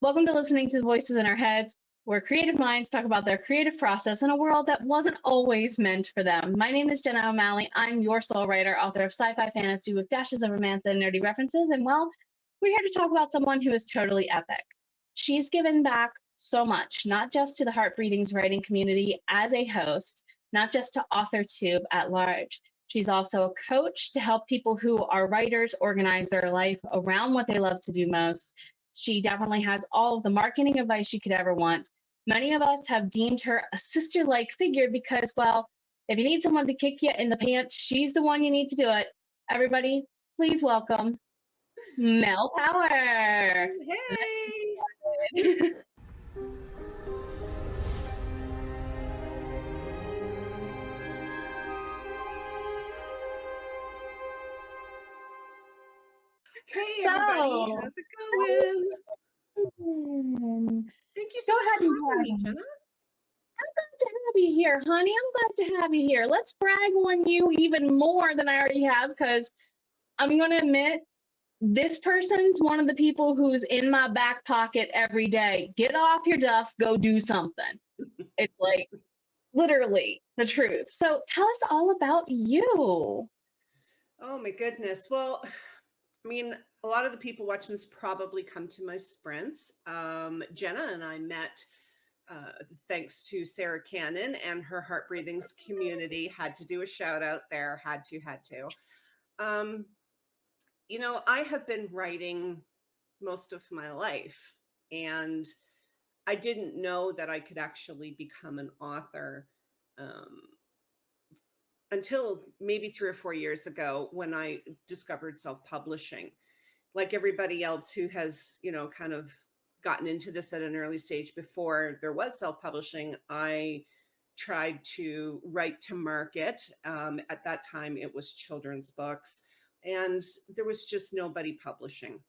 Welcome to listening to the voices in our heads, where creative minds talk about their creative process in a world that wasn't always meant for them. My name is Jenna O'Malley. I'm your soul writer, author of sci-fi fantasy with dashes of romance and nerdy references. And well, we're here to talk about someone who is totally epic. She's given back so much, not just to the Heartbreathings writing community as a host, not just to Authortube at large. She's also a coach to help people who are writers organize their life around what they love to do most. She definitely has all of the marketing advice you could ever want. Many of us have deemed her a sister-like figure because, well, if you need someone to kick you in the pants, she's the one you need to do it. Everybody, please welcome Mel Power. Hey! Hey, everybody. How's it going? Thank you so much for having me, Jenna. I'm glad to have you here, honey. I'm glad to have you here. Let's brag on you even more than I already have, because I'm going to admit, this person's one of the people who's in my back pocket every day. Get off your duff, go do something. It's like literally the truth. So tell us all about you. Oh, my goodness. Well, I mean, a lot of the people watching this probably come to my sprints. Jenna and I met thanks to Sarah Cannon and her Heartbreathings community. Had to do a shout out there. Had to. You know, I have been writing most of my life, and I didn't know that I could actually become an author until maybe 3 or 4 years ago, when I discovered self-publishing. Like everybody else who has, you know, kind of gotten into this at an early stage before there was self-publishing, I tried to write to market. At that time, it was children's books, and there was just nobody publishing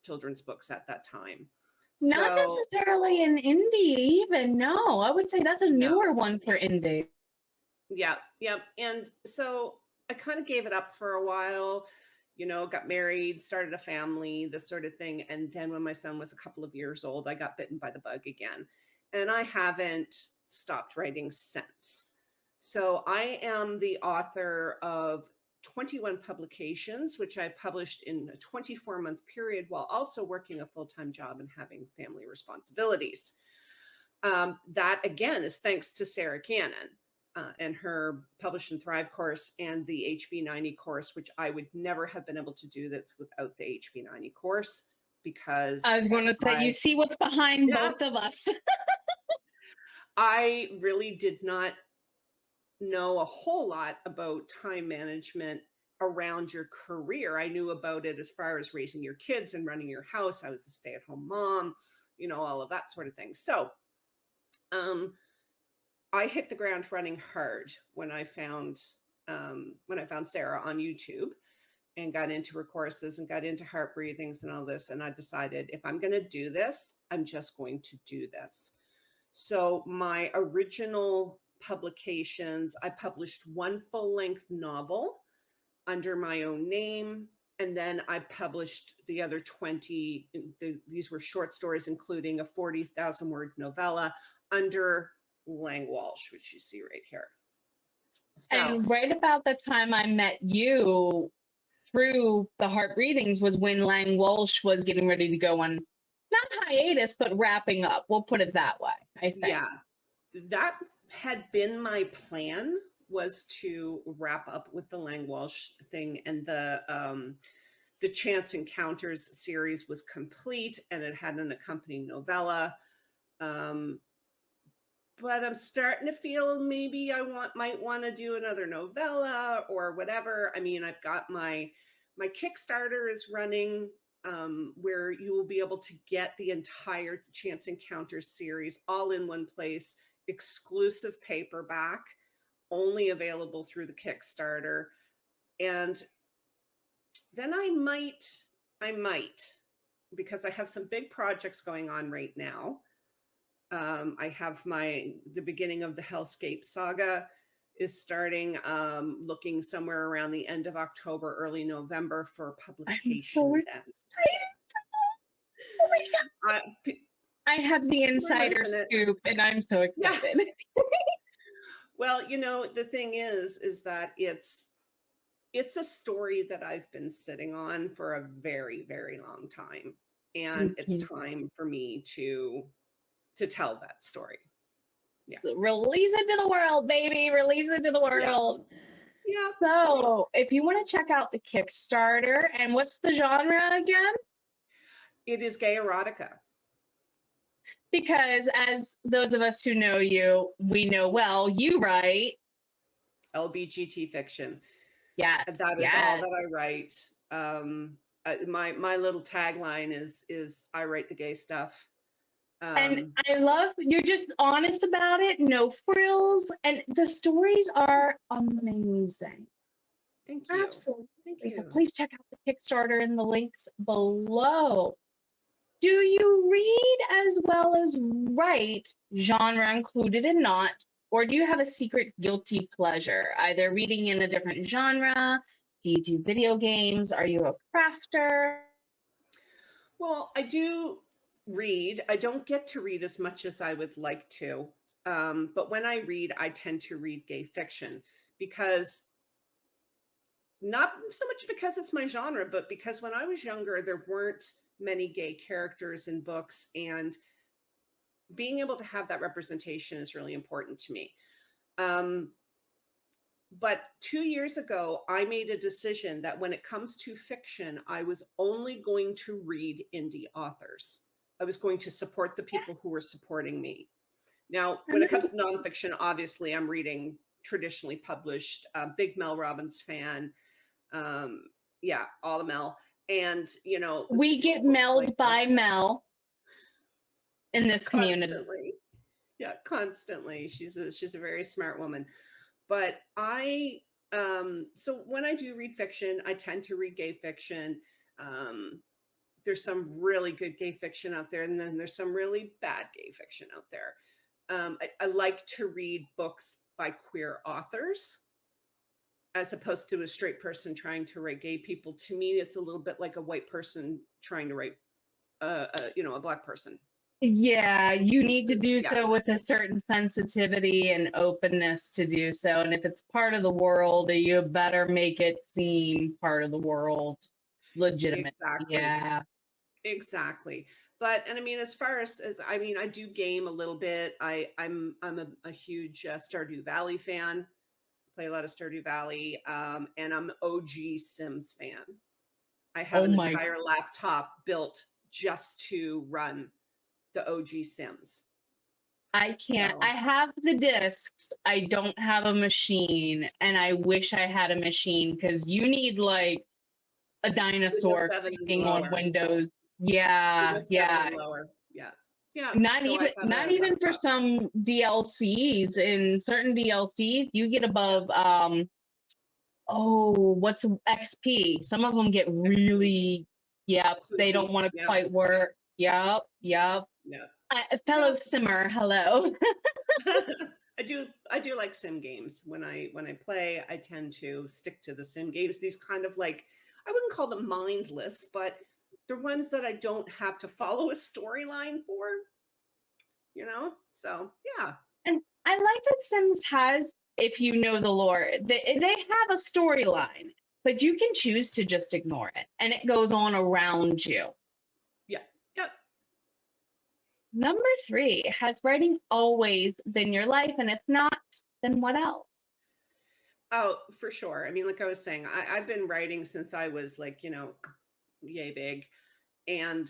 children's books at that time. Not necessarily an indie even, no. I would say that's a newer one for indie. Yeah. And so I kind of gave it up for a while, you know, got married, started a family, this sort of thing. And then when my son was a couple of years old, I got bitten by the bug again. And I haven't stopped writing since. So I am the author of 21 publications, which I published in a 24-month period while also working a full-time job and having family responsibilities. That, again, is thanks to Sarah Cannon. And her Publish and Thrive course and the HB90 course, which I would never have been able to do that without the HB90 course, because I was going to say, you see what's behind both of us. I really did not know a whole lot about time management around your career. I knew about it as far as raising your kids and running your house. I was a stay-at-home mom, you know, all of that sort of thing. So, I hit the ground running hard when I found Sarah on YouTube and got into her courses and got into Heartbreathings and all this. And I decided, if I'm going to do this, I'm just going to do this. So my original publications, I published one full-length novel under my own name. And then I published the other 20. These were short stories, including a 40,000-word novella under Walsh, which you see right here. So, and right about the time I met you through the Heartbreathings was when Walsh was getting ready to go on, not hiatus, but wrapping up. We'll put it that way, I think. Yeah, that had been my plan, was to wrap up with the Walsh thing, and the Chance Encounters series was complete, and it had an accompanying novella. But I'm starting to feel maybe I might want to do another novella or whatever. I mean, I've got my Kickstarter is running, where you will be able to get the entire Chance Encounters series all in one place, exclusive paperback, only available through the Kickstarter. And then I might, because I have some big projects going on right now. I have the beginning of the Hellscape saga is starting, looking somewhere around the end of October, early November for publication. I'm so excited for this. Oh my God. I have the insider scoop and I'm so excited. Yeah. Well, the thing is that it's a story that I've been sitting on for a very, very long time. And it's time for me to tell that story. Yeah. Release it to the world, baby. Release it to the world. Yeah. So if you want to check out the Kickstarter, and what's the genre again? It is gay erotica. Because as those of us who know you, we know well, you write LBGT fiction. Yes. That is all that I write. My little tagline is I write the gay stuff. And I love you're just honest about it, no frills, and the stories are amazing. Thank you. Absolutely. Thank you. So please check out the Kickstarter in the links below. Do you read as well as write, genre included and not, or do you have a secret guilty pleasure, either reading in a different genre? Do you do video games? Are you a crafter? Well, I do read. I don't get to read as much as I would like to. But when I read, I tend to read gay fiction because not so much because it's my genre, but because when I was younger, there weren't many gay characters in books, and being able to have that representation is really important to me. But 2 years ago, I made a decision that when it comes to fiction, I was only going to read indie authors. I was going to support the people who were supporting me. Now, when it comes to nonfiction, obviously, I'm reading traditionally published, big Mel Robbins fan. Yeah, all the Mel. And, we get melded by Mel in this community. Constantly. Yeah, constantly. She's a very smart woman. But so when I do read fiction, I tend to read gay fiction. There's some really good gay fiction out there, and then there's some really bad gay fiction out there. I like to read books by queer authors as opposed to a straight person trying to write gay people. To me, it's a little bit like a white person trying to write, a Black person. Yeah, you need to do so with a certain sensitivity and openness to do so. And if it's part of the world, you better make it seem part of the world, legitimate. Exactly. Yeah. Exactly. But, and I mean, as far as I mean, I do game a little bit. I'm a huge Stardew Valley fan. Play a lot of Stardew Valley. And I'm an OG Sims fan. I have an entire laptop built just to run the OG Sims. I can't. So. I have the discs. I don't have a machine, and I wish I had a machine because you need like a dinosaur clicking on Windows. Yeah, yeah. Lower. Yeah. Yeah. Not even for some DLCs. In certain DLCs, you get above what's XP? Some of them get really they don't want to quite work. Yep. Yeah. Fellow simmer, hello. I do like sim games. When I play, I tend to stick to the sim games. These kind of like, I wouldn't call them mindless, but they're ones that I don't have to follow a storyline for, so yeah. And I like that Sims has, if you know the lore, they have a storyline, but you can choose to just ignore it and it goes on around you. Yeah. Yep. Number 3, has writing always been your life? And if not, then what else? Oh, for sure. I mean, like I was saying, I've been writing since I was like, yay big. And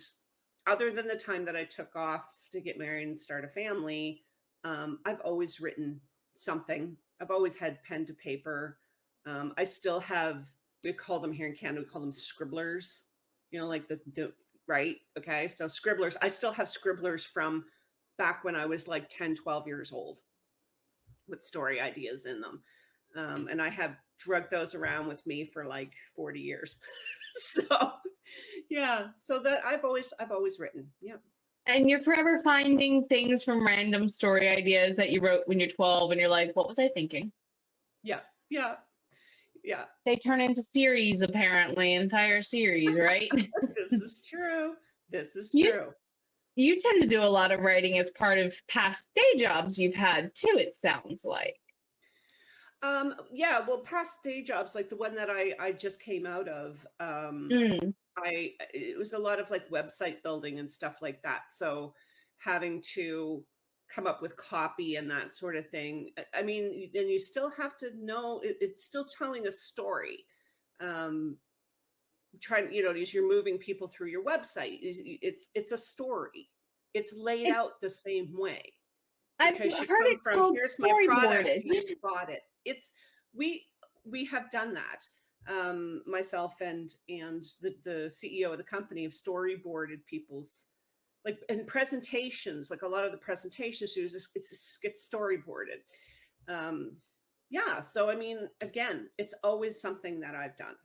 other than the time that I took off to get married and start a family, I've always written something. I've always had pen to paper. I still have, we call them here in Canada, we call them scribblers, like the right? Okay. So scribblers, I still have scribblers from back when I was like 10, 12 years old with story ideas in them. And I have drugged those around with me for like 40 years. So yeah. So that I've always written. Yeah. And you're forever finding things from random story ideas that you wrote when you're 12 and you're like, what was I thinking? Yeah. Yeah. Yeah. They turn into series, apparently, entire series, right? This is true. This is You true. you tend to do a lot of writing as part of past day jobs you've had too, it sounds like. Yeah, well, past day jobs, like the one that I just came out of, Mm. it was a lot of like website building and stuff like that. So having to come up with copy and that sort of thing. I mean, and you still have to know it's still telling a story. Trying, as you're moving people through your website, it's a story. It's laid out the same way I've because you heard come it from, called here's my product, storyboarded. you bought it. It's we have done that. Myself and the CEO of the company have storyboarded people's, like, in presentations, like a lot of the presentations it's storyboarded. Yeah, so I mean, again, it's always something that I've done.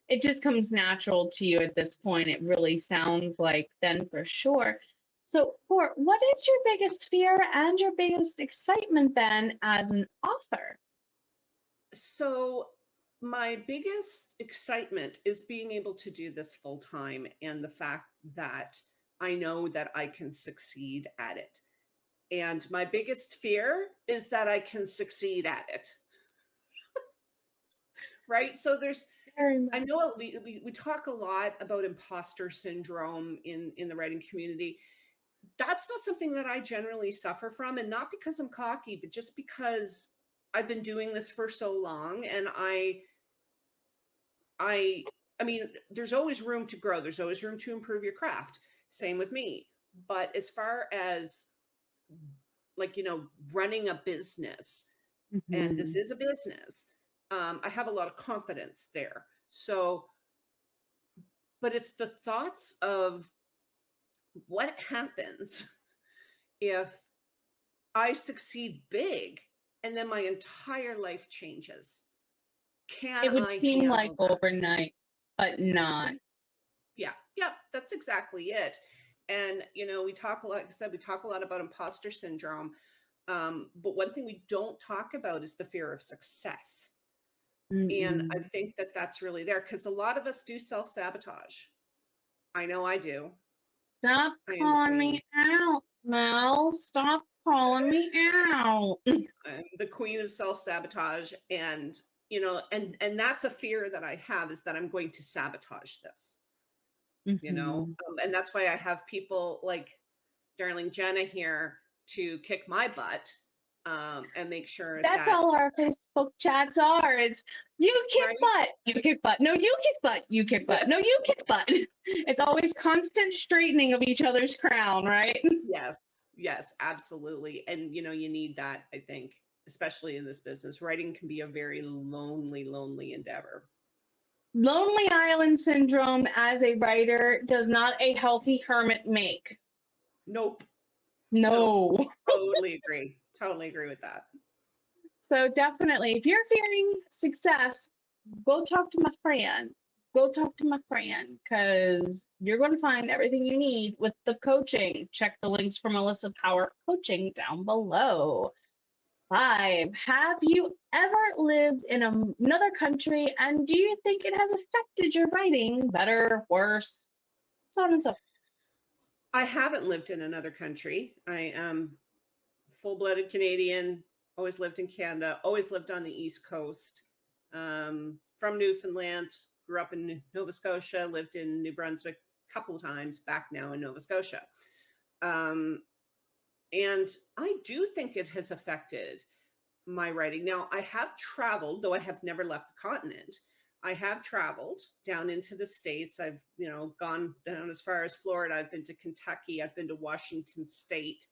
It just comes natural to you at this point. It really sounds like, then, for sure. So, what is your biggest fear and your biggest excitement then as an author? So my biggest excitement is being able to do this full time, and the fact that I know that I can succeed at it. And my biggest fear is that I can succeed at it. Right? So I know we talk a lot about imposter syndrome in the writing community. That's not something that I generally suffer from, and not because I'm cocky, but just because I've been doing this for so long, and I mean, there's always room to grow. There's always room to improve your craft. Same with me. But as far as, like, running a business, and this is a business, I have a lot of confidence there. So, but it's the thoughts of what happens if I succeed big and then my entire life changes. It would I seem like handle that? overnight, but not. Yeah, that's exactly it. And we talk a lot, like I said, we talk a lot about imposter syndrome. But one thing we don't talk about is the fear of success. And I think that that's really there, because a lot of us do self-sabotage. I know I do. Stop calling me out, Mel. Stop calling me out. I'm the queen of self-sabotage. And and that's a fear that I have, is that I'm going to sabotage this. And that's why I have people like darling Jenna here to kick my butt, and make sure That's all our Facebook chats are. It's you kick right? butt, you kick butt. No, you kick butt, you kick butt. No, you kick butt. It's always constant straightening of each other's crown, right? Yes, absolutely. And you need that, I think, especially in this business. Writing can be a very lonely endeavor. Lonely Island syndrome as a writer does not a healthy hermit make. Nope. No. Totally agree with that. So definitely, if you're fearing success, go talk to my friend. Go talk to my friend, because you're going to find everything you need with the coaching. Check the links for Melissa Power Coaching down below. 5, have you ever lived in another country, and do you think it has affected your writing, better, worse, so on and so forth? I haven't lived in another country. I am full-blooded Canadian, always lived in Canada, always lived on the East Coast. From Newfoundland, grew up in Nova Scotia, lived in New Brunswick a couple of times, back now in Nova Scotia. And I do think it has affected my writing. Now, I have traveled, though I have never left the continent. I have traveled down into the States. I've, gone down as far as Florida. I've been to Kentucky. I've been to Washington State.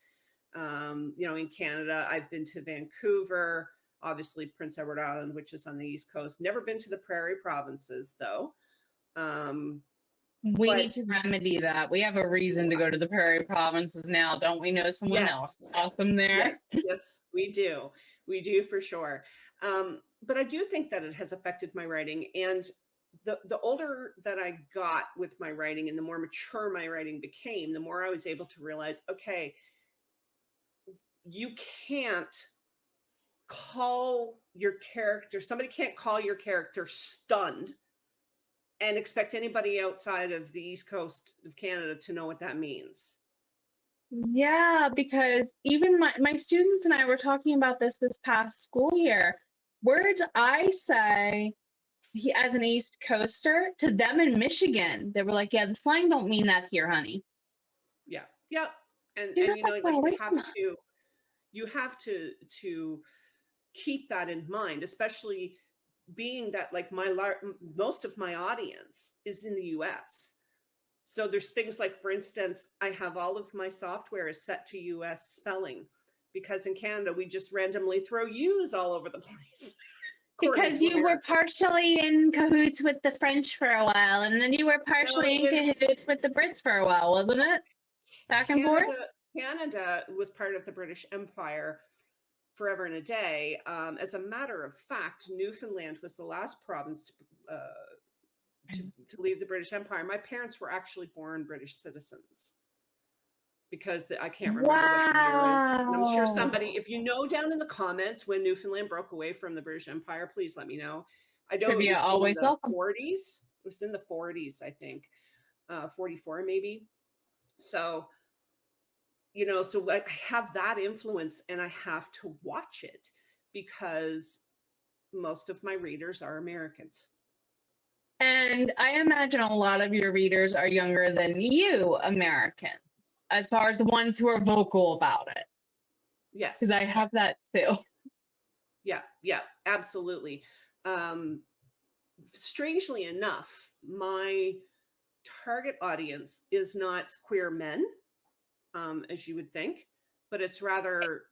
In Canada, I've been to Vancouver, obviously Prince Edward Island, which is on the East Coast. Never been to the Prairie Provinces, though. We need to remedy that. We have a reason to go to the Prairie Provinces now. Don't we know someone else awesome there? Yes, we do. We do, for sure. But I do think that it has affected my writing. And the older that I got with my writing and the more mature my writing became, the more I was able to realize, okay, you can't call your character, somebody can't call your character stunned and expect anybody outside of the East Coast of Canada to know what that means. Yeah, because even my students and I were talking about this past school year. Words I say as an East Coaster to them in Michigan, they were like, yeah, the slang don't mean that here, honey. Yeah. Yeah. And You're you know, not like that you have to keep that in mind, especially being that like most of my audience is in the US. So there's things like, for instance, I have all of my software is set to US spelling, because in Canada, we just randomly throw U's all over the place. Because you were partially in cahoots with the French for a while, and then you were partially in cahoots with the Brits for a while, wasn't it? Back and forth? Canada was part of the British Empire forever and a day. As a matter of fact, Newfoundland was the last province to leave the British Empire. My parents were actually born British citizens, because I can't remember what the year is. And I'm sure somebody, if you know down in the comments when Newfoundland broke away from the British Empire, please let me know. I know Trivia, it was always in the welcome. 40s. It was in the 40s, I think, 44 maybe. So, you know, so I have that influence, and I have to watch it because most of my readers are Americans. And I imagine a lot of your readers are younger than you Americans, as far as the ones who are vocal about it. Yes. Because I have that too. Yeah, absolutely. Strangely enough, my target audience is not queer men, as you would think, but it's rather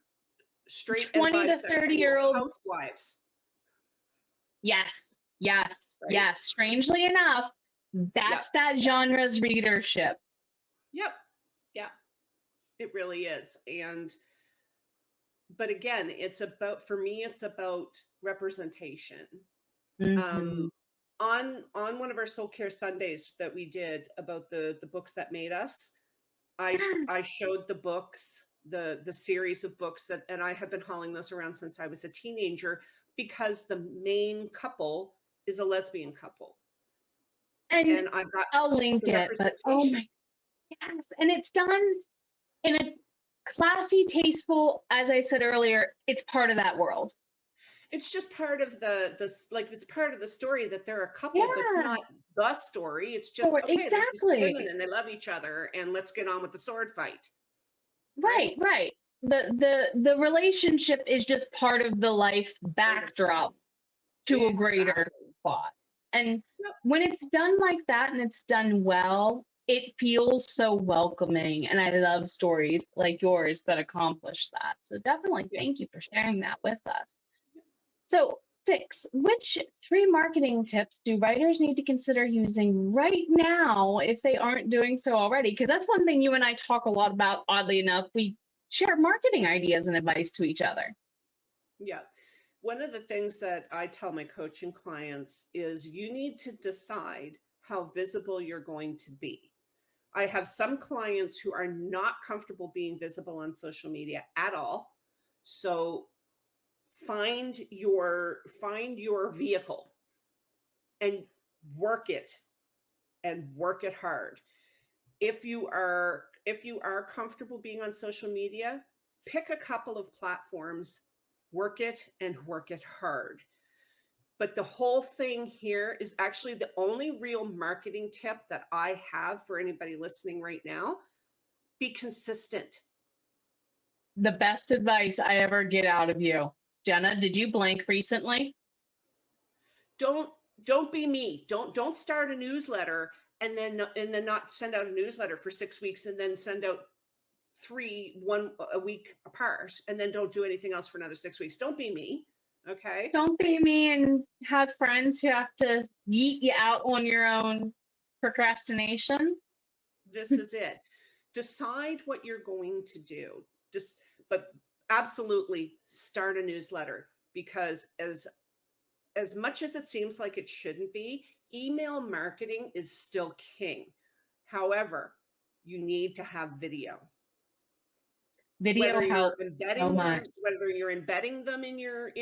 straight 20 to 30-year-old housewives. Yes. Right? Yes. Strangely enough, that's that genre's readership. Yep. Yeah, it really is. But again, for me, it's about representation. Mm-hmm. On one of our Soul Care Sundays that we did about the books that made us, I showed the books, the series of books and I have been hauling those around since I was a teenager, because the main couple is a lesbian couple. And I've got I'll link it, but oh my, yes. And it's done in a classy, tasteful, as I said earlier, it's part of that world. It's just part of it's part of the story that they're a couple, but it's not the story. It's just, okay, there's these women and they love each other, and let's get on with the sword fight. Right. The relationship is just part of the life backdrop to a greater plot. And when it's done like that and it's done well, it feels so welcoming. And I love stories like yours that accomplish that. So definitely thank you for sharing that with us. So 6, which 3 marketing tips do writers need to consider using right now if they aren't doing so already? Because that's one thing you and I talk a lot about, oddly enough. We share marketing ideas and advice to each other. Yeah. One of the things that I tell my coaching clients is you need to decide how visible you're going to be. I have some clients who are not comfortable being visible on social media at all. So find your vehicle and work it hard. If you are comfortable being on social media, pick a couple of platforms, work it hard. But the whole thing here is actually the only real marketing tip that I have for anybody listening right now: be consistent. The best advice I ever get out of you. Jenna, did you blank recently? Don't be me. Don't start a newsletter and then not send out a newsletter for 6 weeks and then send out 3 a week apart and then don't do anything else for another 6 weeks. Don't be me. Okay. Don't be me and have friends who have to yeet you out on your own procrastination. This is it. Decide what you're going to do. But absolutely start a newsletter, because as much as it seems like it shouldn't be, email marketing is still king. However, you need to have video. Video helps so much. Whether you're embedding them in your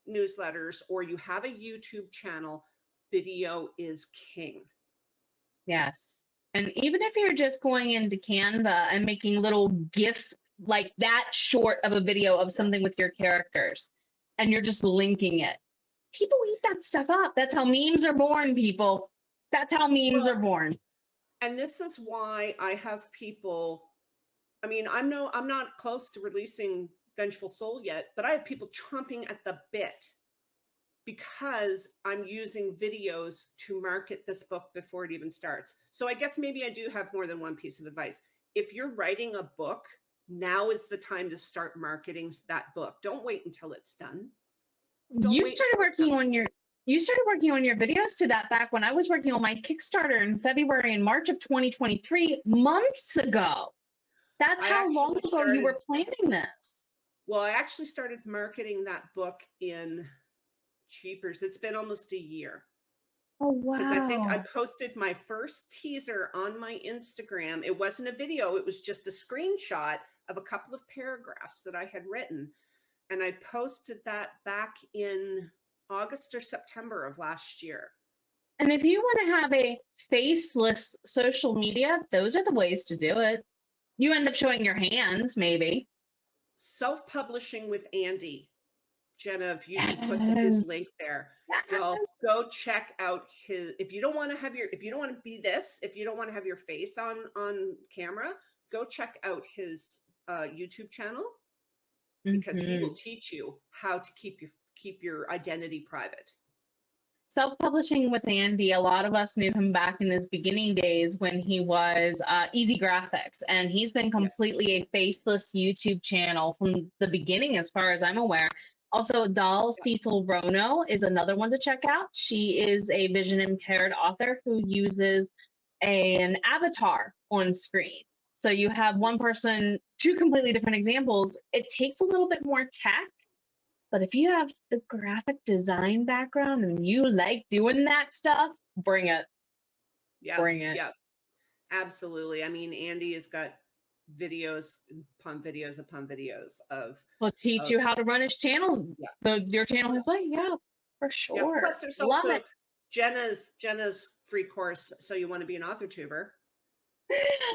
newsletters or you have a YouTube channel, video is king. Yes. And even if you're just going into Canva and making little GIF like that short of a video of something with your characters, and you're just linking it, people eat that stuff up. That's how memes are born, people. That's how memes are born. And this is why I have people, I mean, I'm not close to releasing Vengeful Soul yet, but I have people chomping at the bit because I'm using videos to market this book before it even starts. So I guess maybe I do have more than one piece of advice. If you're writing a book, now is the time to start marketing that book. Don't wait until it's done. You started working on your videos to that back when I was working on my Kickstarter in February and March of 2023, months ago. That's how long ago you were planning this. Well, I actually started marketing that book in Cheapers. It's been almost a year. Oh, wow. Because I think I posted my first teaser on my Instagram. It wasn't a video. It was just a screenshot of a couple of paragraphs that I had written. And I posted that back in August or September of last year. And if you want to have a faceless social media, those are the ways to do it. You end up showing your hands, maybe. Self-publishing with Andy. Jenna, if you can put his link there, well, go check out his, if you don't want to have your, if you don't want to be this, if you don't want to have your face on camera, go check out his YouTube channel, because he will teach you how to keep your identity private. Self-publishing with Andy, a lot of us knew him back in his beginning days when he was Easy Graphics, and he's been completely a faceless YouTube channel from the beginning, as far as I'm aware. Also, Doll Cecil Rono is another one to check out. She is a vision impaired author who uses an avatar on screen. So you have one person, two completely different examples. It takes a little bit more tech, but if you have the graphic design background and you like doing that stuff, bring it. Yeah, bring it. Yeah, absolutely. I mean, Andy has got videos upon videos upon videos of. We'll teach you how to run his channel. Yeah. So your channel is like, yeah, for sure. Yeah. Plus, there's also Jenna's free course. So you want to be an Authortuber?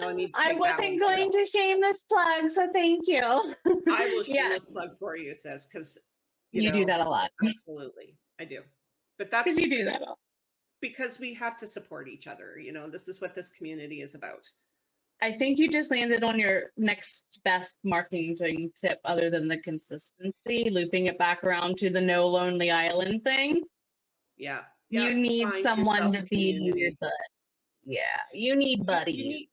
I wasn't going to shameless plug, so thank you. I will shameless plug for you, sis, because you do that a lot. Absolutely, I do. But that's because you do that a lot. Because we have to support each other. You know, this is what this community is about. I think you just landed on your next best marketing tip, other than the consistency, looping it back around to the no lonely island thing. Yeah. You need someone to be your butt. Yeah, you need buddies.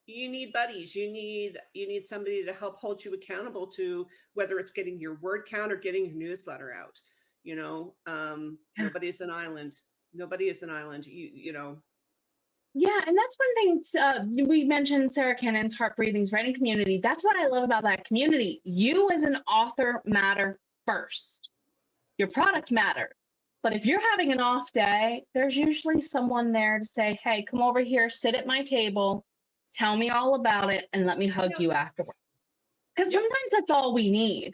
You need buddies. You need somebody to help hold you accountable to whether it's getting your word count or getting your newsletter out. You know, nobody's an island. Nobody is an island. You know. Yeah, and that's one thing we mentioned Sarah Cannon's Heart Breathing's writing community. That's what I love about that community. You as an author matter first. Your product matters. But if you're having an off day, there's usually someone there to say, hey, come over here, sit at my table, tell me all about it, and let me hug you afterwards. Because sometimes that's all we need.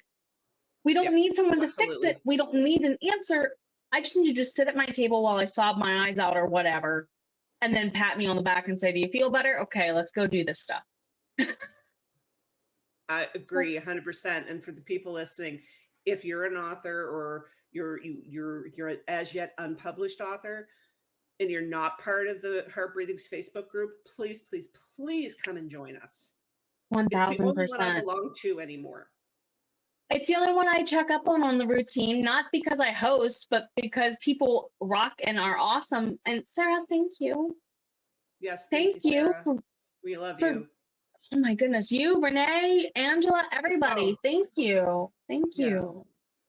We don't need someone to fix it. We don't need an answer. I just need you to sit at my table while I sob my eyes out or whatever, and then pat me on the back and say, do you feel better? Okay, let's go do this stuff. I agree 100%. And for the people listening, if you're an author or you're as yet unpublished author and you're not part of the Heart Breathing's Facebook group, please, please, please come and join us. 1000%. It's the only one I belong to anymore. It's the only one I check up on the routine, not because I host, but because people rock and are awesome. And Sarah, thank you. Yes, thank you, Sarah. We love you. Oh my goodness. You, Renee, Angela, everybody. Thank you. Thank you.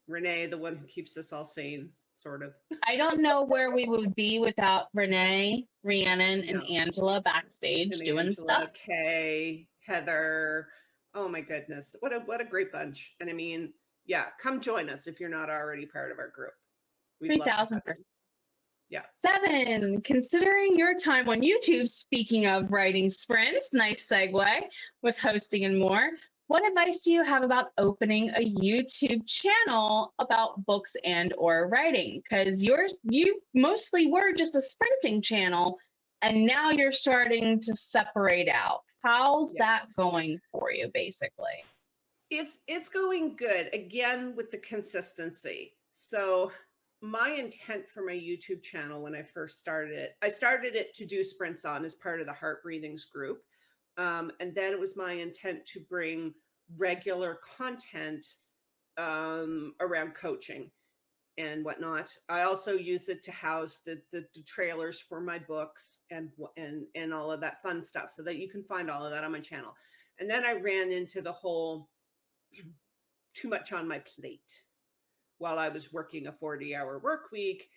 Renee, the one who keeps us all sane, sort of. I don't know where we would be without Renee, Rhiannon, and Angela backstage and doing stuff. Kay, Heather. Oh my goodness. What a great bunch. And I mean, yeah, come join us if you're not already part of our group. 3,000%. Yeah. 7, considering your time on YouTube, speaking of writing sprints, nice segue with hosting and more. what advice do you have about opening a YouTube channel about books and or writing? Because you mostly were just a sprinting channel, and now you're starting to separate out. How's that going for you, basically? It's going good, again, with the consistency. So my intent for my YouTube channel when I first started it, I started it to do sprints on as part of the Heart Breathings group. And then it was my intent to bring regular content around coaching and whatnot. I also use it to house the trailers for my books and all of that fun stuff, so that you can find all of that on my channel. And then I ran into the whole too much on my plate while I was working a 40-hour work week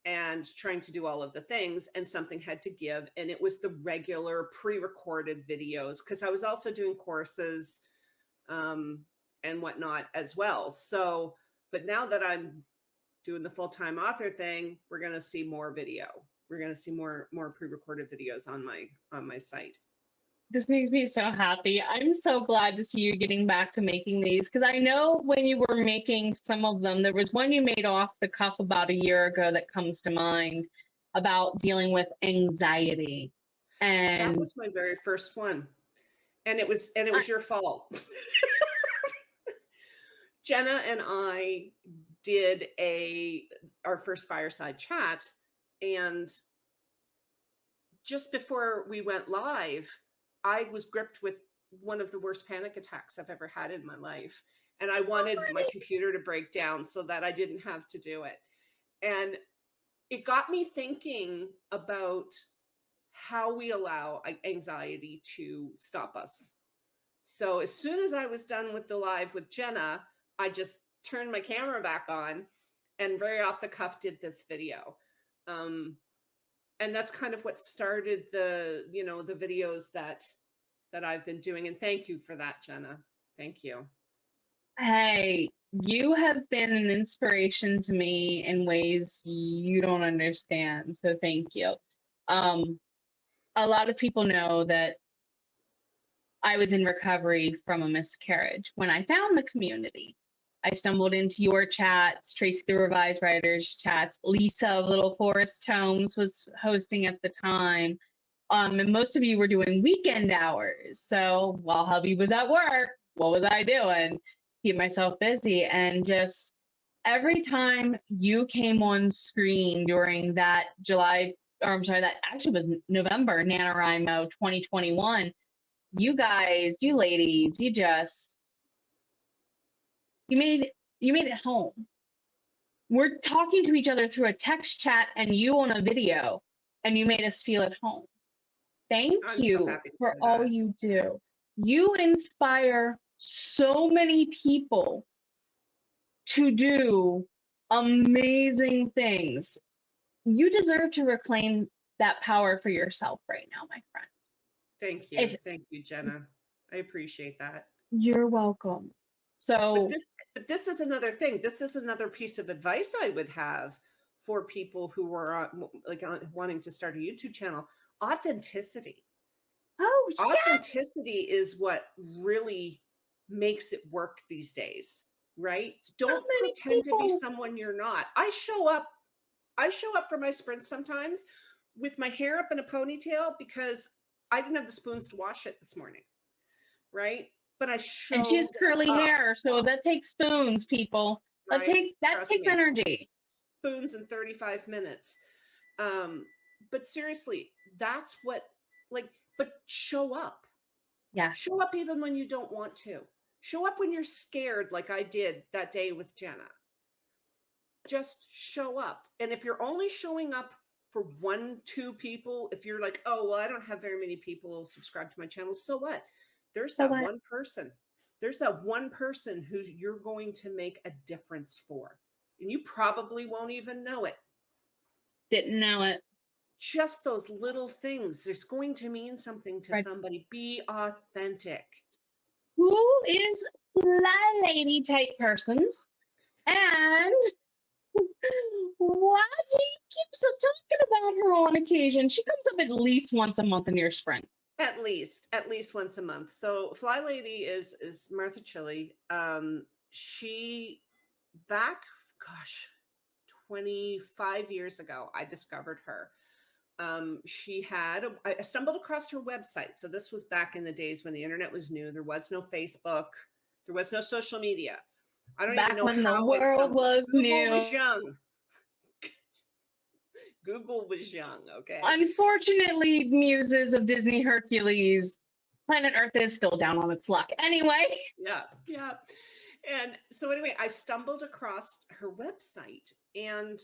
and trying to do all of the things, and something had to give. And it was the regular pre-recorded videos, because I was also doing courses and whatnot as well. So, but now that I'm doing the full-time author thing, we're going to see more video. We're going to see more pre-recorded videos on my site. This makes me so happy. I'm so glad to see you getting back to making these, because I know when you were making some of them, there was one you made off the cuff about a year ago that comes to mind about dealing with anxiety. And that was my very first one. And it was your fault. Jenna and I did our first fireside chat, and just before we went live, I was gripped with one of the worst panic attacks I've ever had in my life. And I wanted my computer to break down so that I didn't have to do it. And it got me thinking about how we allow anxiety to stop us. So as soon as I was done with the live with Jenna, I just turned my camera back on and very off the cuff did this video. And that's kind of what started the videos that I've been doing. And thank you for that, Jenna. Thank you. Hey, you have been an inspiration to me in ways you don't understand. So thank you. A lot of people know that I was in recovery from a miscarriage when I found the community. I stumbled into your chats, Tracy the Revised Writers chats, Lisa of Little Forest Tomes was hosting at the time. And most of you were doing weekend hours. So while hubby was at work, what was I doing to keep myself busy? And just every time you came on screen during that that actually was November, NaNoWriMo 2021, you guys, you ladies, you made it home. We're talking to each other through a text chat and you on a video, and you made us feel at home. Thank you for all you do. You inspire so many people to do amazing things. You deserve to reclaim that power for yourself right now, my friend. Thank you. Thank you, Jenna. I appreciate that. You're welcome. So, but this is another thing. This is another piece of advice I would have for people who are wanting to start a YouTube channel. Authenticity. Oh, authenticity is what really makes it work these days, right? Don't pretend to be someone you're not. I show up for my sprints sometimes with my hair up in a ponytail because I didn't have the spoons to wash it this morning, right? But I showed and she has curly hair, so that takes spoons, people. That takes energy. Spoons in 35 minutes. But seriously, that's what, but show up. Yeah. Show up even when you don't want to. Show up when you're scared, like I did that day with Jenna. Just show up. And if you're only showing up for 1-2 people, if you're like, oh, well, I don't have very many people subscribe to my channel, so what? There's that one person. There's that one person who you're going to make a difference for. And you probably won't even know it. Didn't know it. Just those little things. It's going to mean something to somebody. Be authentic. Who is fly lady type persons? And why do you keep talking about her on occasion? She comes up at least once a month in your sprint. At least once a month. So Fly Lady is Martha Chili. She back, gosh, 25 years ago, I discovered her. She had, I stumbled across her website. So this was back in the days when the internet was new. There was no Facebook. There was no social media. I don't even Back know when the how I world stumbled. was Google new. was young. Google was young, okay? Unfortunately, muses of Disney Hercules, planet Earth is still down on its luck. Anyway. Yeah, yeah. And so anyway, I stumbled across her website, and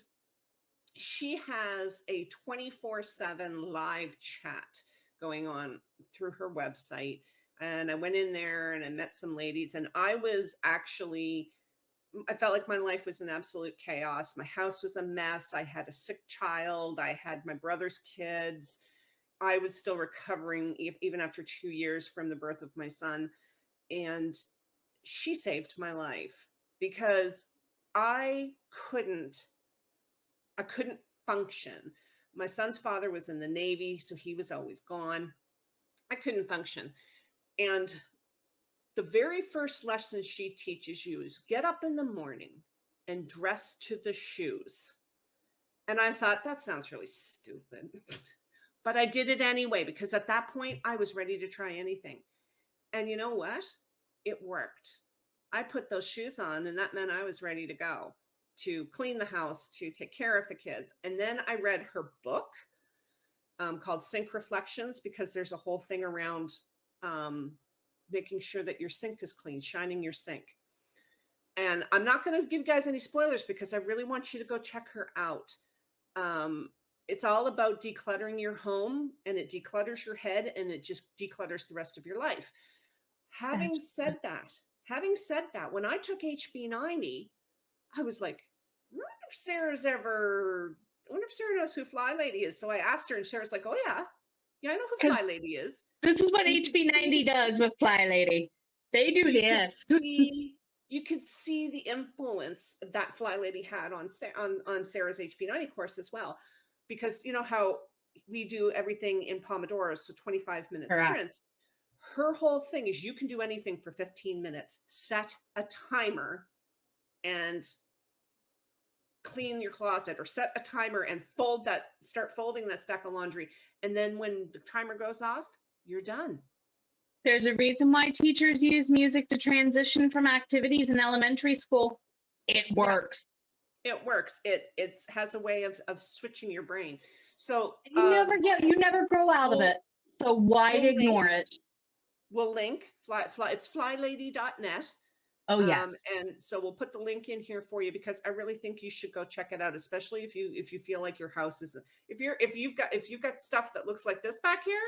she has a 24/7 live chat going on through her website. And I went in there and I met some ladies, and I felt like my life was an absolute chaos. My house was a mess. I had a sick child. I had my brother's kids. I was still recovering even after 2 years from the birth of my son. And she saved my life because I couldn't function. My son's father was in the Navy, so he was always gone. I couldn't function. And the very first lesson she teaches you is get up in the morning and dress to the shoes. And I thought, that sounds really stupid. But I did it anyway, because at that point I was ready to try anything. And you know what? It worked. I put those shoes on, and that meant I was ready to go, to clean the house, to take care of the kids. And then I read her book called Sink Reflections, because there's a whole thing around making sure that your sink is clean, shining your sink. And I'm not going to give you guys any spoilers because I really want you to go check her out. It's all about decluttering your home, and it declutters your head, and it just declutters the rest of your life. Having said that, when I took HB90, I was like, I wonder if Sarah knows who Fly Lady is. So I asked her, and Sarah's like, oh yeah, I know who Fly Lady is. This is what HB90 does with Fly Lady. They do this. You could see the influence that Fly Lady had on Sarah's HB90 course as well, because you know how we do everything in Pomodoros, so 25-minute sprints. Her whole thing is you can do anything for 15 minutes. Set a timer and clean your closet, or set a timer and start folding that stack of laundry. And then when the timer goes off, you're done. There's a reason why teachers use music to transition from activities in elementary school. It works. Yeah, it works. It has a way of switching your brain. So you never grow out of it. So why ignore it? We'll link it's flylady.net. Oh yes. And so we'll put the link in here for you, because I really think you should go check it out, especially if you feel like your house is, if you've got stuff that looks like this back here,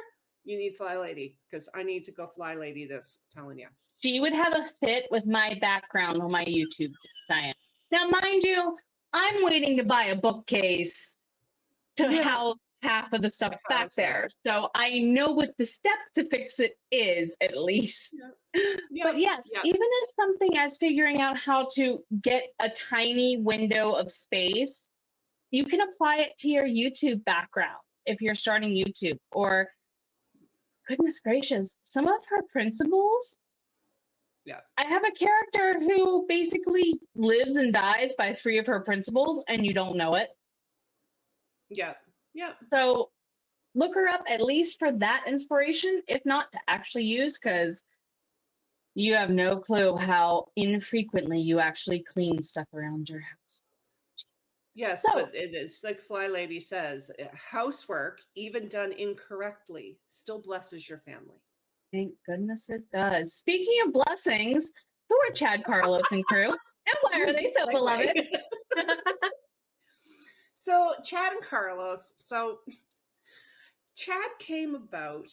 you need Fly Lady, because I need to go Fly Lady this, I'm telling you. She would have a fit with my background on my YouTube science. Now, mind you, I'm waiting to buy a bookcase to house half of the stuff back there. So I know what the step to fix it is, at least. But yes, even as something as figuring out how to get a tiny window of space, you can apply it to your YouTube background if you're starting YouTube. Or, goodness gracious, some of her principles. Yeah. I have a character who basically lives and dies by 3 of her principles, and you don't know it. Yeah. Yeah. So look her up, at least for that inspiration, if not to actually use, because you have no clue how infrequently you actually clean stuff around your house. Yes, but it's like Fly Lady says, housework, even done incorrectly, still blesses your family. Thank goodness it does. Speaking of blessings, who are Chad, Carlos, and crew? And why are they so beloved? So Chad and Carlos. So Chad came about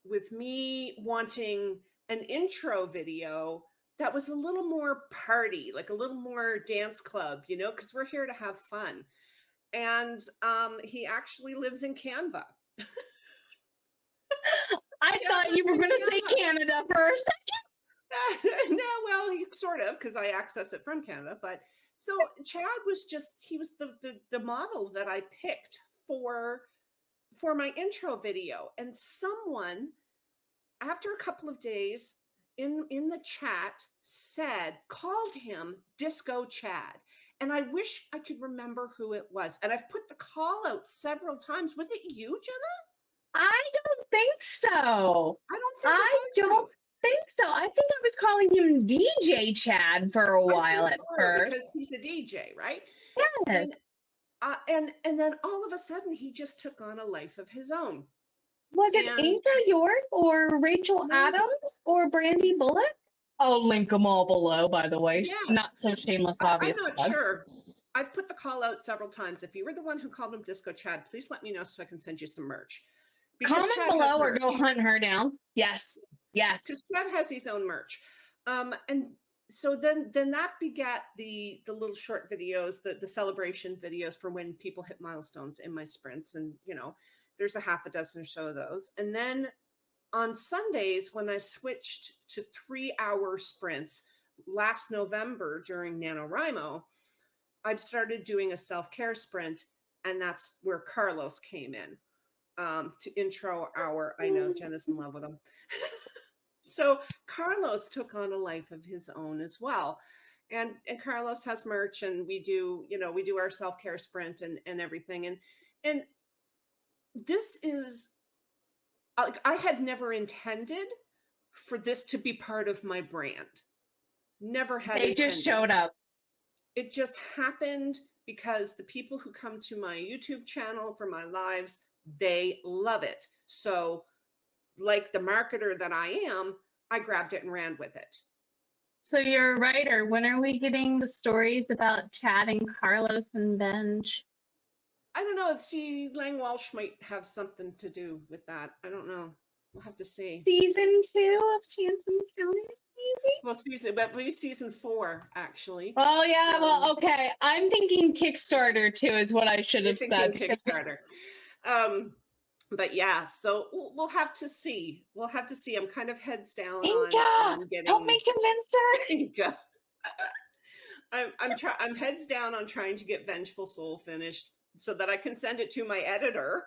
with me wanting an intro video that was a little more party, like a little more dance club, because we're here to have fun. And he actually lives in Canva. I thought you were going to say Canada for a second. No, well, sort of, because I access it from Canada. But so Chad was he was the model that I picked for my intro video. And someone after a couple of days in the chat called him Disco Chad. And I wish I could remember who it was. And I've put the call out several times. Was it you, Jenna? I don't think so. I don't think so. I think I was calling him DJ Chad for a while at first. Because he's a DJ, right? Yes. And then all of a sudden he just took on a life of his own. Was it Inga York or Rachel Adams or Brandy Bullock? I'll link them all below, by the way. Yes. Not so shameless, obvious. I'm not sure. I've put the call out several times. If you were the one who called him Disco Chad, please let me know so I can send you some merch. Comment below or go hunt her down. Yes. Yes. Because Chad has his own merch. And so then that begat the little short videos, the celebration videos for when people hit milestones in my sprints. And, you know, there's a half a dozen or so of those. And then on Sundays, when I switched to 3-hour sprints last November during NaNoWriMo, I started doing a self-care sprint. And that's where Carlos came in to intro our, I know Jenna's in love with him. So Carlos took on a life of his own as well. And Carlos has merch, and we do our self-care sprint and everything. And this is, I had never intended for this to be part of my brand. Never had intended. It just showed up. It just happened because the people who come to my YouTube channel for my lives, they love it. So like the marketer that I am, I grabbed it and ran with it. So you're a writer. When are we getting the stories about Chad and Carlos and Benj? I don't know. See, Walsh might have something to do with that. I don't know. We'll have to see. Season 2 of Chance Encounters, maybe? Well, season 4, actually. Oh, yeah. Well, okay. I'm thinking Kickstarter, too, is what I should have said. Kickstarter. But yeah, so we'll have to see. We'll have to see. I'm kind of heads down on getting. Help me convince her. Inga. I'm heads down on trying to get Vengeful Soul finished so that I can send it to my editor,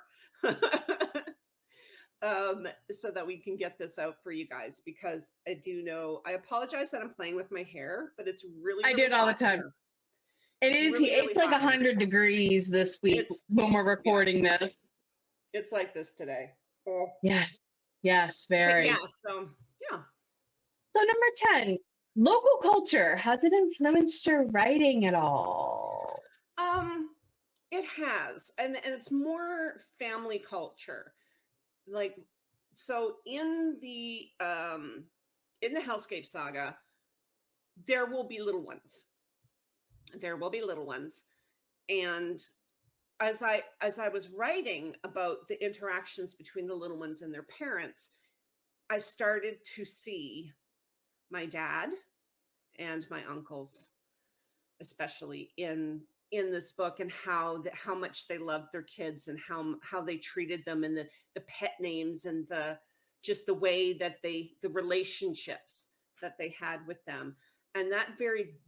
so that we can get this out for you guys. Because I do know. I apologize that I'm playing with my hair, but it's really I do it all the time. Here. It's like 100 degrees this week when we're recording this. It's like this today. Oh. Yes, very. But yeah, so yeah. So number 10, local culture. Has it influenced your writing at all? It has, and it's more family culture. Like, so in the Hellscape saga, there will be little ones. And as I was writing about the interactions between the little ones and their parents, I started to see my dad and my uncles, especially in this book, and how much they loved their kids and how they treated them, and the pet names and just the way that the relationships that they had with them. And that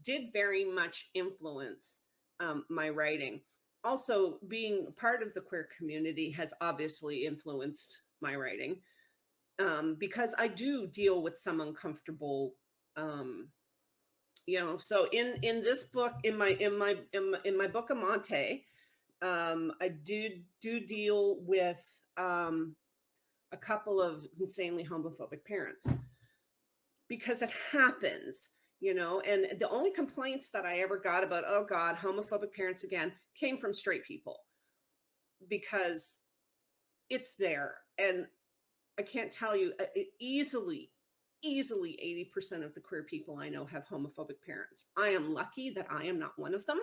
did very much influence my writing. Also, being part of the queer community has obviously influenced my writing, because I do deal with some uncomfortable, so in this book, in my book Amante, I do deal with a couple of insanely homophobic parents, because it happens. And the only complaints that I ever got about, oh God, homophobic parents again, came from straight people, because it's there. And I can't tell you, easily 80% of the queer people I know have homophobic parents. I am lucky that I am not one of them.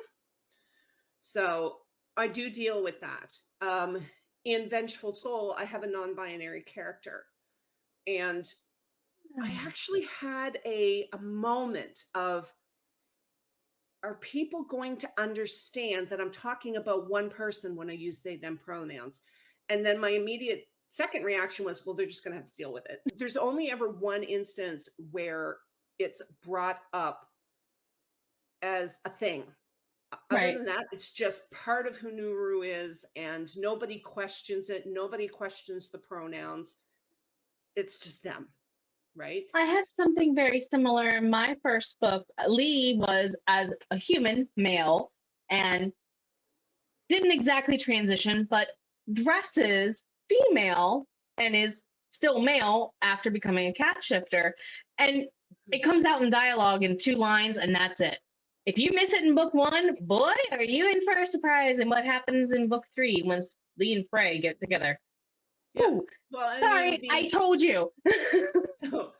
So I do deal with that. In Vengeful Soul, I have a non-binary character. And I actually had a moment of, are people going to understand that I'm talking about one person when I use they, them pronouns? And then my immediate second reaction was, well, they're just going to have to deal with it. There's only ever one instance where it's brought up as a thing. Other than that, it's just part of who Nuru is, and nobody questions it. Nobody questions the pronouns. it's just them, right? I have something very similar. In my first book, Lee was as a human male and didn't exactly transition, but dresses female and is still male after becoming a cat shifter. And it comes out in dialogue in 2 lines, and that's it. If you miss it in book 1, boy, are you in for a surprise in what happens in book 3 once Lee and Frey get together. Yeah. Ooh, Well, sorry, I told you. So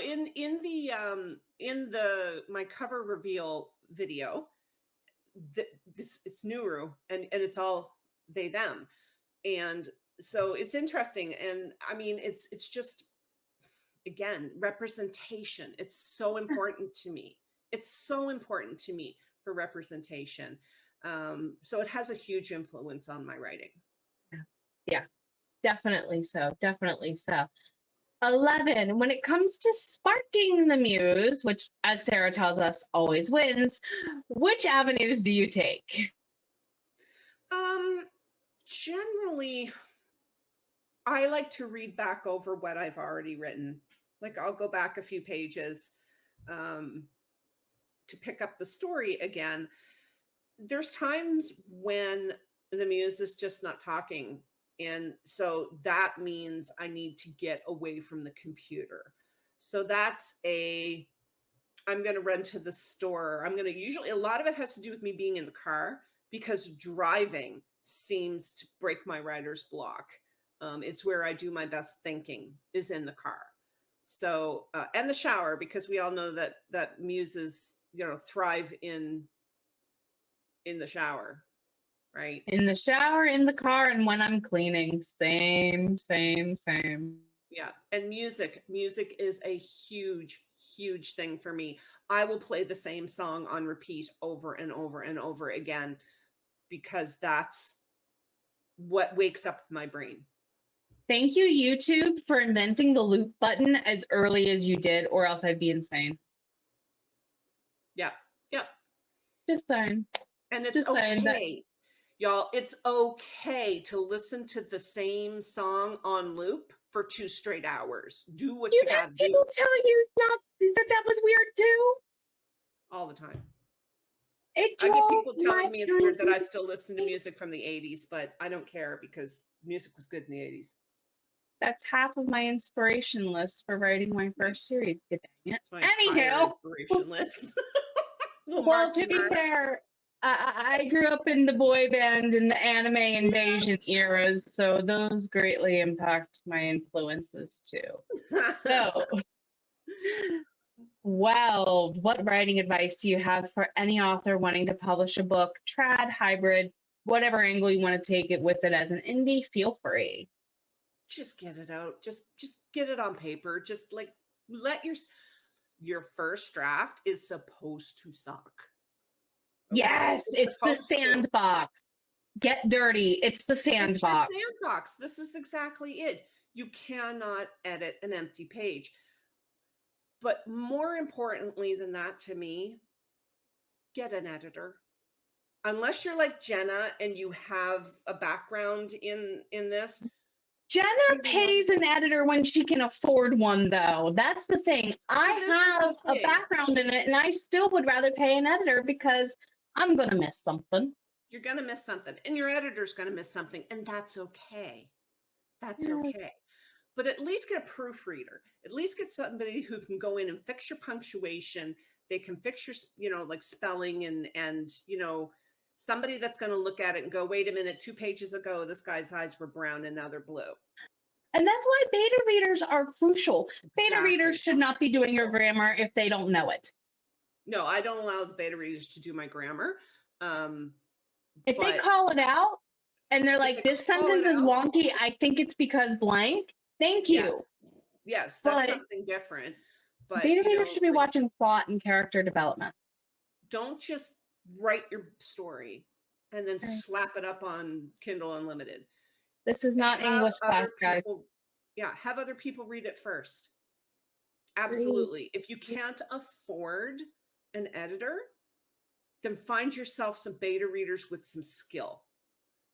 in my cover reveal video, it's Nuru, and it's all they them, and so it's interesting. And I mean, it's just, again, representation. It's so important to me. It's so important to me for representation. So it has a huge influence on my writing. Yeah, definitely so. Definitely so. 11, when it comes to sparking the muse, which, as Sarah tells us, always wins, which avenues do you take? Generally, I like to read back over what I've already written. Like, I'll go back a few pages to pick up the story again. There's times when the muse is just not talking. And so that means I need to get away from the computer. So I'm going to run to the store. Usually a lot of it has to do with me being in the car, because driving seems to break my writer's block. It's where I do my best thinking, is in the car. So, and the shower, because we all know that muses, thrive in the shower. Right. In the shower, in the car, and when I'm cleaning. Same. Yeah. And music is a huge, huge thing for me. I will play the same song on repeat over and over and over again, because that's what wakes up my brain. Thank you, YouTube, for inventing the loop button as early as you did, or else I'd be insane. Yeah. Yeah. Just saying. And it's just okay. Y'all, it's okay to listen to the same song on loop for 2 straight hours. Do what you gotta do. People tell you that was weird too? All the time. I get people telling me it's weird that I still listen to music from the 80s, but I don't care, because music was good in the 80s. That's half of my inspiration list for writing my first series. Good dang it. Anyhow, inspiration list. Well, to be fair, I grew up in the boy band and the anime invasion eras, so those greatly impact my influences too. So, well, what writing advice do you have for any author wanting to publish a book, trad, hybrid, whatever angle you want to take it with it as an indie? Feel free. Just get it out. Just get it on paper. Just like, let your first draft is supposed to suck. Okay? Yes, it's the sandbox. Get dirty. It's the sandbox. It's your sandbox. This is exactly it. You cannot edit an empty page. But more importantly than that, to me, get an editor. Unless you're like Jenna and you have a background in this. Jenna pays an editor when she can afford one, though. That's the thing. I have a background in it, and I still would rather pay an editor, because I'm going to miss something. You're going to miss something, and your editor's going to miss something, and that's okay. That's okay. But at least get a proofreader. At least get somebody who can go in and fix your punctuation. They can fix your, like spelling and somebody that's going to look at it and go, wait a minute, 2 pages ago, this guy's eyes were brown and now they're blue. And that's why beta readers are crucial. Exactly. Beta readers should not be doing your grammar if they don't know it. No, I don't allow the beta readers to do my grammar. If they call it out and they're like, this sentence is wonky, I think it's because blank. Thank you. Yes, that's something different. But beta readers should be watching plot and character development. Don't just write your story and then slap it up on Kindle Unlimited. This is not English class, guys. Have other people read it first. Absolutely. If you can't afford an editor, then find yourself some beta readers with some skill.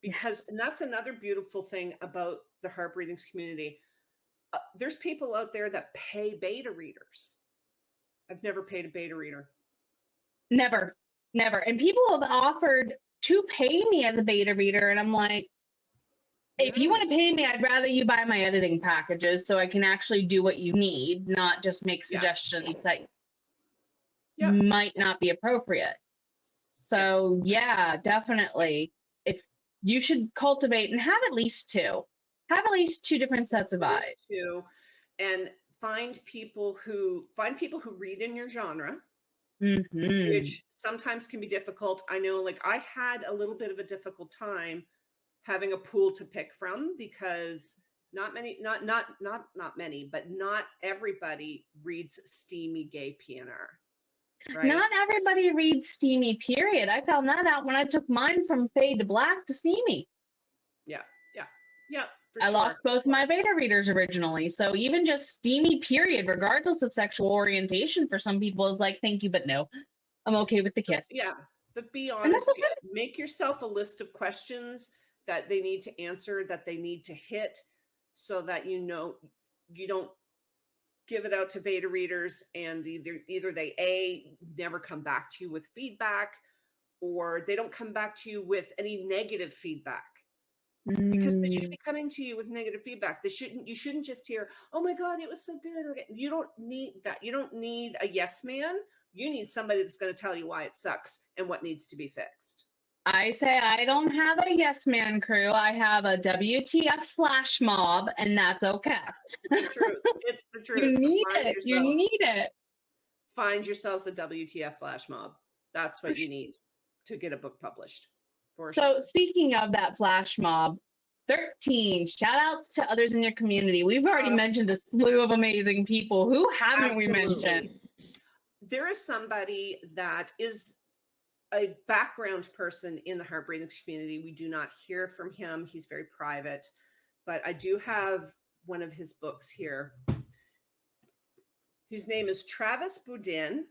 Because and that's another beautiful thing about the Harp Readings community. there's people out there that pay beta readers. I've never paid a beta reader. Never. And people have offered to pay me as a beta reader. And I'm like, if you want to pay me, I'd rather you buy my editing packages so I can actually do what you need, not just make suggestions that might not be appropriate. So yeah, definitely. If you should cultivate and have at least two. Have at least two different sets of eyes. Two, and find people who read in your genre, which sometimes can be difficult. I know, like, I had a little bit of a difficult time having a pool to pick from because not everybody reads steamy gay PNR. Right? Not everybody reads steamy, period. I found that out when I took mine from fade to black to steamy. Yeah. I lost both my beta readers originally. So even just steamy, period, regardless of sexual orientation, for some people is like, thank you, but no. I'm okay with the kiss. Yeah, but be honest. Okay. Make yourself a list of questions that they need to answer, that they need to hit, so that you don't give it out to beta readers and either they never come back to you with feedback, or they don't come back to you with any negative feedback. Because they should be coming to you with negative feedback. You shouldn't just hear, oh my God, it was so good. You don't need that. You don't need a yes man. You need somebody that's going to tell you why it sucks and what needs to be fixed. I say I don't have a yes man crew. I have a WTF flash mob, and that's okay. It's the truth. It's the truth. You need it. You need it. Find yourselves a WTF flash mob. That's what you need to get a book published. So speaking of that flash mob, 13 shout outs to others in your community. We've already mentioned a slew of amazing people. Who haven't we mentioned? There is somebody that is a background person in the Heartbreathing community. We do not hear from him. He's very private, but I do have one of his books here. His name is Travis Boudin.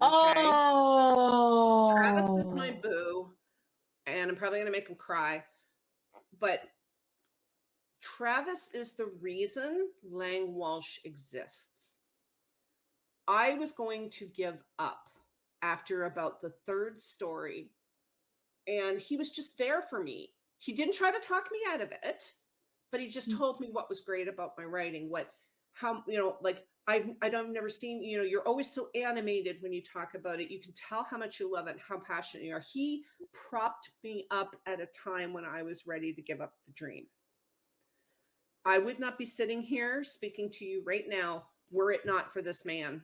Okay? Oh, Travis is my boo. And I'm probably going to make him cry. But Travis is the reason Lang Walsh exists. I was going to give up after about the third story. And he was just there for me. He didn't try to talk me out of it, but he just told me what was great about my writing, I've never seen, you're always so animated when you talk about it. You can tell how much you love it, how passionate you are. He propped me up at a time when I was ready to give up the dream. I would not be sitting here speaking to you right now were it not for this man.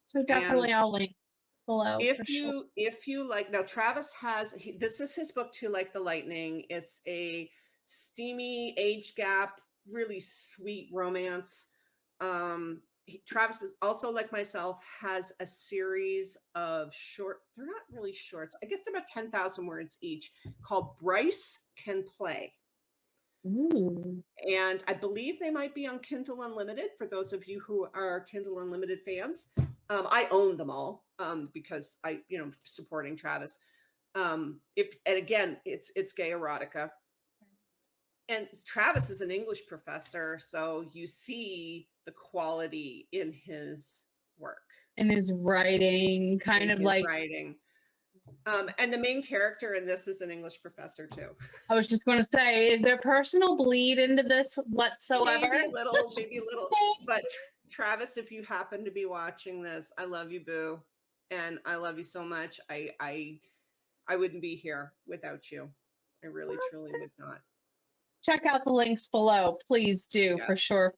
So definitely I'll link below. If you like, now Travis this is his book, To Like the Lightning. It's a steamy age gap, really sweet romance. Travis is also, like myself, has a series of they're not really shorts. I guess they're about 10,000 words each, called Bryce Can Play. Ooh. And I believe they might be on Kindle Unlimited for those of you who are Kindle Unlimited fans. I own them all because supporting Travis. It's gay erotica. And Travis is an English professor, so you see the quality in his work. In his writing, writing. And the main character in this is an English professor too. I was just going to say, is there personal bleed into this whatsoever? Maybe a little. But Travis, if you happen to be watching this, I love you, boo. And I love you so much. I wouldn't be here without you. I really, truly would not. Check out the links below. Please do, for sure.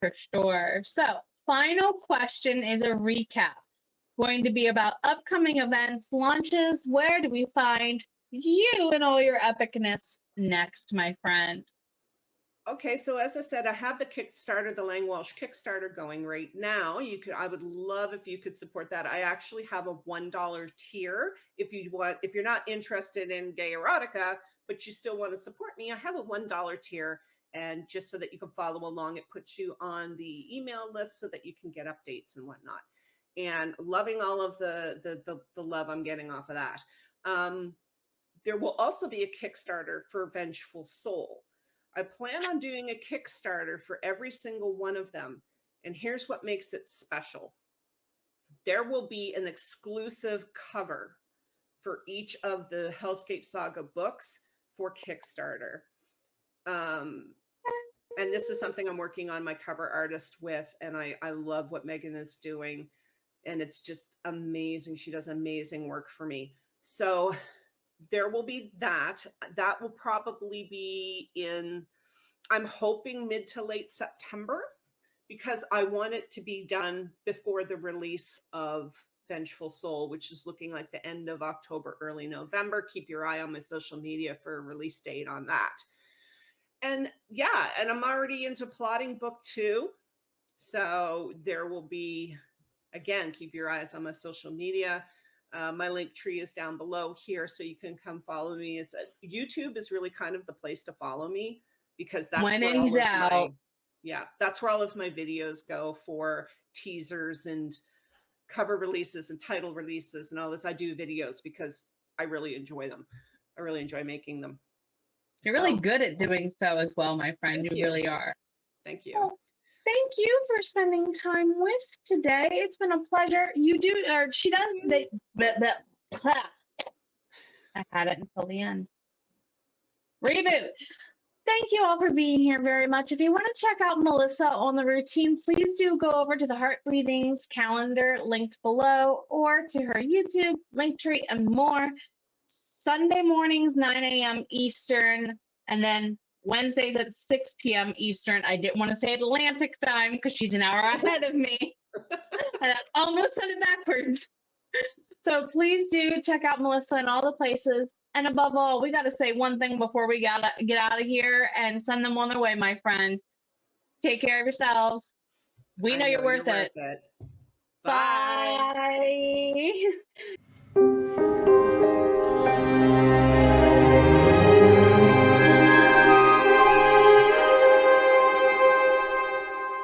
So, final question is a recap. Going to be about upcoming events, launches. Where do we find you and all your epicness next, my friend? Okay, so as I said, I have the Kickstarter, the Lang Walsh Kickstarter going right now. I would love if you could support that. I actually have a $1 tier. If you're not interested in gay erotica, but you still want to support me, I have a $1 tier. And just so that you can follow along, it puts you on the email list so that you can get updates and whatnot. And loving all of the love I'm getting off of that. There will also be a Kickstarter for Vengeful Soul. I plan on doing a Kickstarter for every single one of them. And here's what makes it special. There will be an exclusive cover for each of the Hellscape Saga books for Kickstarter. And this is something I'm working on my cover artist with, and I love what Megan is doing, and it's just amazing. She does amazing work for me. So there will be that. That will probably be in, I'm hoping, mid to late September, because I want it to be done before the release of Vengeful Soul, which is looking like the end of October, early November. Keep your eye on my social media for a release date on that. And yeah, and I'm already into plotting book 2. So there will be, again, keep your eyes on my social media. My link tree is down below here, so you can come follow me. It's YouTube is really kind of the place to follow me, because that's when where in all of doubt. my, yeah, that's where all of my videos go for teasers and cover releases and title releases and all this. I do videos because I really enjoy them. I really enjoy making them. You're really good at doing so as well, my friend. You really are. Thank you. Well, thank you for spending time with today. It's been a pleasure. You do, or she does, I had it until the end. Reboot. Thank you all for being here very much. If you want to check out Melissa on the routine, please do go over to the Heart Breathings calendar linked below, or to her YouTube, Linktree, and more. Sunday mornings, 9 a.m. Eastern, and then Wednesdays at 6 p.m. Eastern. I didn't want to say Atlantic time because she's an hour ahead of me. And I almost said it backwards. So please do check out Melissa in all the places. And above all, we got to say one thing before we gotta get out of here and send them on their way, my friend. Take care of yourselves. We know you're worth it. Bye. Bye.